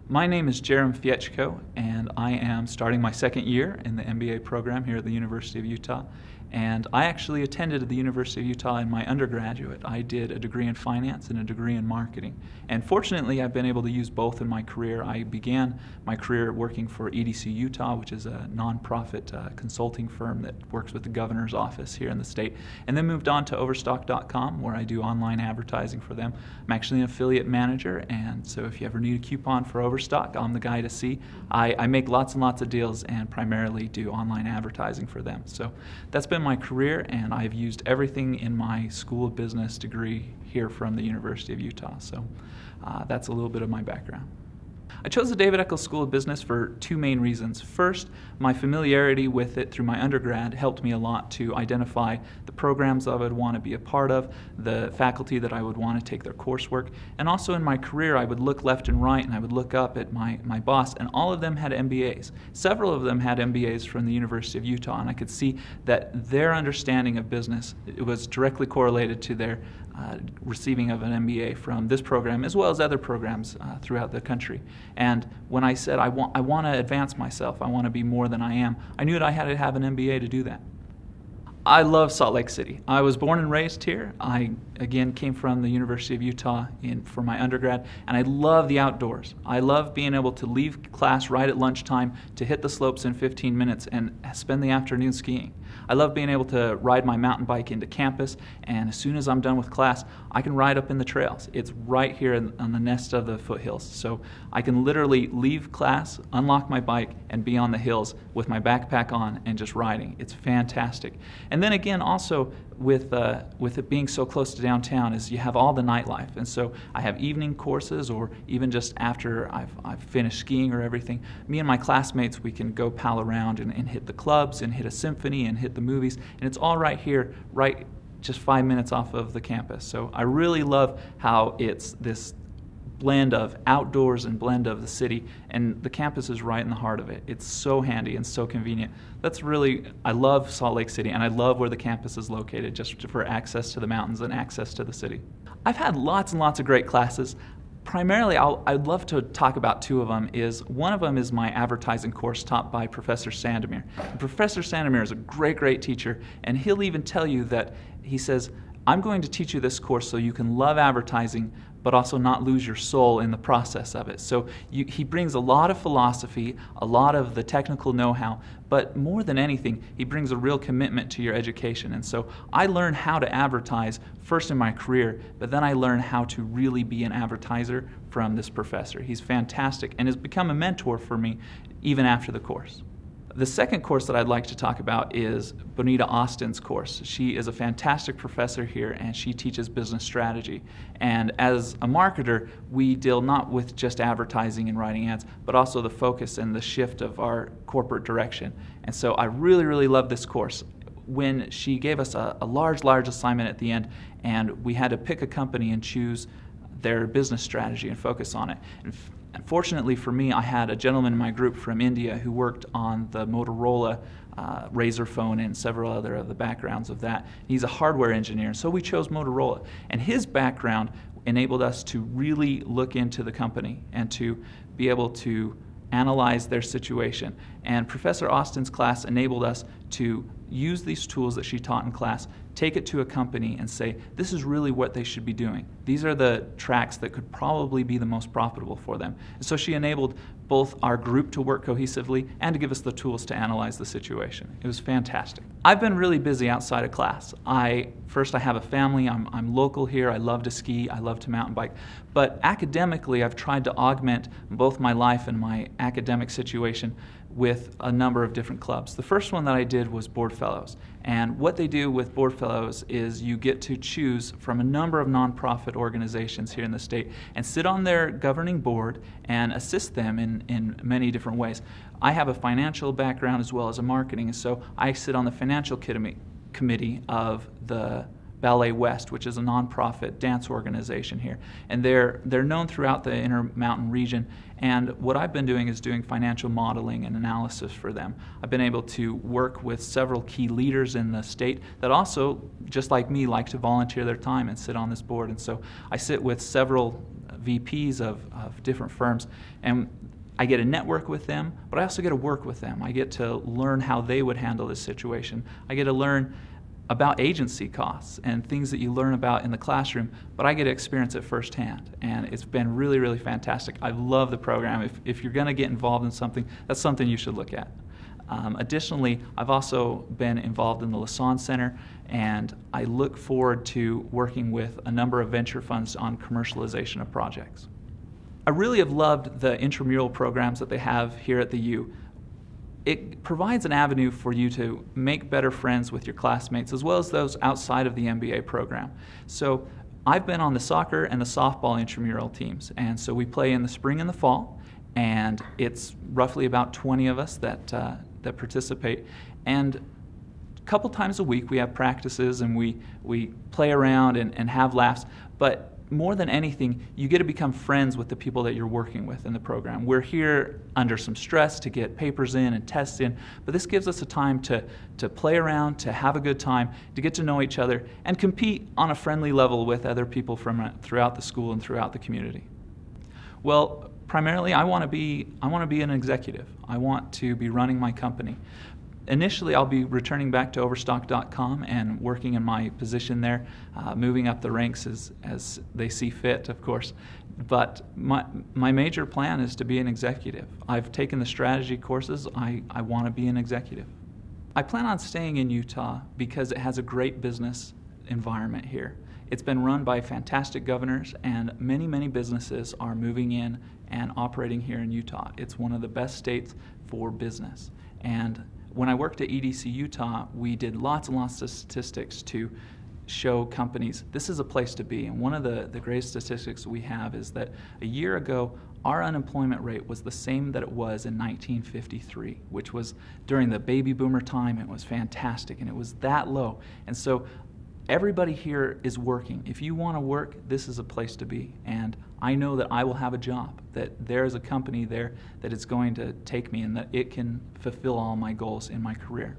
My name is Jarum Feichko, and I am starting my second year in the MBA program here at the University of Utah. And I actually attended the University of Utah in my undergraduate. I did a degree in finance and a degree in marketing. And fortunately, I've been able to use both in my career. I began my career working for EDC Utah, which is a nonprofit consulting firm that works with the governor's office here in the state, and then moved on to Overstock.com, where I do online advertising for them. I'm actually an affiliate manager, and so if you ever need a coupon for Overstock, I'm the guy to see. I make lots and lots of deals and primarily do online advertising for them. So that's been my career, and I've used everything in my School of Business degree here from the University of Utah. So that's a little bit of my background. I chose the David Eccles School of Business for two main reasons. First, my familiarity with it through my undergrad helped me a lot to identify the programs I would want to be a part of, the faculty that I would want to take their coursework, and also in my career I would look left and right and I would look up at my boss, and all of them had MBAs. Several of them had MBAs from the University of Utah, and I could see that their understanding of business was directly correlated to their receiving of an MBA from this program as well as other programs throughout the country. And when I said I want to advance myself, I want to be more than I am, I knew that I had to have an MBA to do that. I love Salt Lake City. I was born and raised here. I, again, came from the University of Utah for my undergrad, and I love the outdoors. I love being able to leave class right at lunchtime to hit the slopes in 15 minutes and spend the afternoon skiing. I love being able to ride my mountain bike into campus, and as soon as I'm done with class, I can ride up in the trails. It's right here on the nest of the foothills, so I can literally leave class, unlock my bike, and be on the hills with my backpack on and just riding. It's fantastic. And then again, also with it being so close to downtown, is you have all the nightlife. And so I have evening courses, or even just after I've finished skiing or everything, me and my classmates, we can go pal around and hit the clubs and hit a symphony and hit the movies. And it's all right here, right just 5 minutes off of the campus. So I really love how it's this blend of outdoors and blend of the city, and the campus is right in the heart of it. It's so handy and so convenient. I love Salt Lake City, and I love where the campus is located just for access to the mountains and access to the city. I've had lots and lots of great classes. Primarily, I'd love to talk about two of them. One of them is my advertising course taught by Professor Sandomir. And Professor Sandomir is a great, great teacher, and he'll even tell you that he says, I'm going to teach you this course so you can love advertising, but also not lose your soul in the process of it. So he brings a lot of philosophy, a lot of the technical know-how, but more than anything, he brings a real commitment to your education. And so I learned how to advertise first in my career, but then I learned how to really be an advertiser from this professor. He's fantastic and has become a mentor for me even after the course. The second course that I'd like to talk about is Bonita Austin's course. She is a fantastic professor here, and she teaches business strategy. And as a marketer, we deal not with just advertising and writing ads, but also the focus and the shift of our corporate direction. And so I really, really love this course. When she gave us a large assignment at the end, and we had to pick a company and choose their business strategy and focus on it. And fortunately for me, I had a gentleman in my group from India who worked on the Motorola Razr phone and several other of the backgrounds of that. He's a hardware engineer, so we chose Motorola. And his background enabled us to really look into the company and to be able to analyze their situation. And Professor Austin's class enabled us to use these tools that she taught in class, take it to a company and say, this is really what they should be doing. These are the tracks that could probably be the most profitable for them. And so she enabled both our group to work cohesively and to give us the tools to analyze the situation. It was fantastic. I've been really busy outside of class. First, I have a family. I'm local here. I love to ski. I love to mountain bike. But academically, I've tried to augment both my life and my academic situation with a number of different clubs. The first one that I did was Board Fellows. And what they do with Board Fellows is you get to choose from a number of nonprofit organizations here in the state and sit on their governing board and assist them in many different ways. I have a financial background as well as a marketing, and so I sit on the financial committee of the Ballet West, which is a nonprofit dance organization here. And they're known throughout the Intermountain region. And what I've been doing is doing financial modeling and analysis for them. I've been able to work with several key leaders in the state that also, just like me, like to volunteer their time and sit on this board. And so I sit with several VPs of different firms, and I get to network with them, but I also get to work with them. I get to learn how they would handle this situation. I get to learn about agency costs and things that you learn about in the classroom, but I get to experience it firsthand, and it's been really, really fantastic. I love the program. If you're going to get involved in something, that's something you should look at. Additionally, I've also been involved in the Lassonde Center, and I look forward to working with a number of venture funds on commercialization of projects. I really have loved the intramural programs that they have here at the U. It provides an avenue for you to make better friends with your classmates as well as those outside of the MBA program. So I've been on the soccer and the softball intramural teams, and so we play in the spring and the fall, and it's roughly about 20 of us that participate. And a couple times a week we have practices and we play around and have laughs, but more than anything, you get to become friends with the people that you're working with in the program. We're here under some stress to get papers in and tests in, but this gives us a time to play around, to have a good time, to get to know each other, and compete on a friendly level with other people from throughout the school and throughout the community. Well, primarily, I want to be an executive. I want to be running my company. Initially, I'll be returning back to Overstock.com and working in my position there, moving up the ranks as they see fit, of course. But my major plan is to be an executive. I've taken the strategy courses. I want to be an executive. I plan on staying in Utah because it has a great business environment here. It's been run by fantastic governors, and many, many businesses are moving in and operating here in Utah. It's one of the best states for business. And when I worked at EDC Utah, we did lots and lots of statistics to show companies this is a place to be. And one of the greatest statistics we have is that a year ago, our unemployment rate was the same that it was in 1953, which was during the baby boomer time. It was fantastic, and it was that low. And so everybody here is working. If you want to work, this is a place to be. And I know that I will have a job, that there is a company there that is going to take me and that it can fulfill all my goals in my career.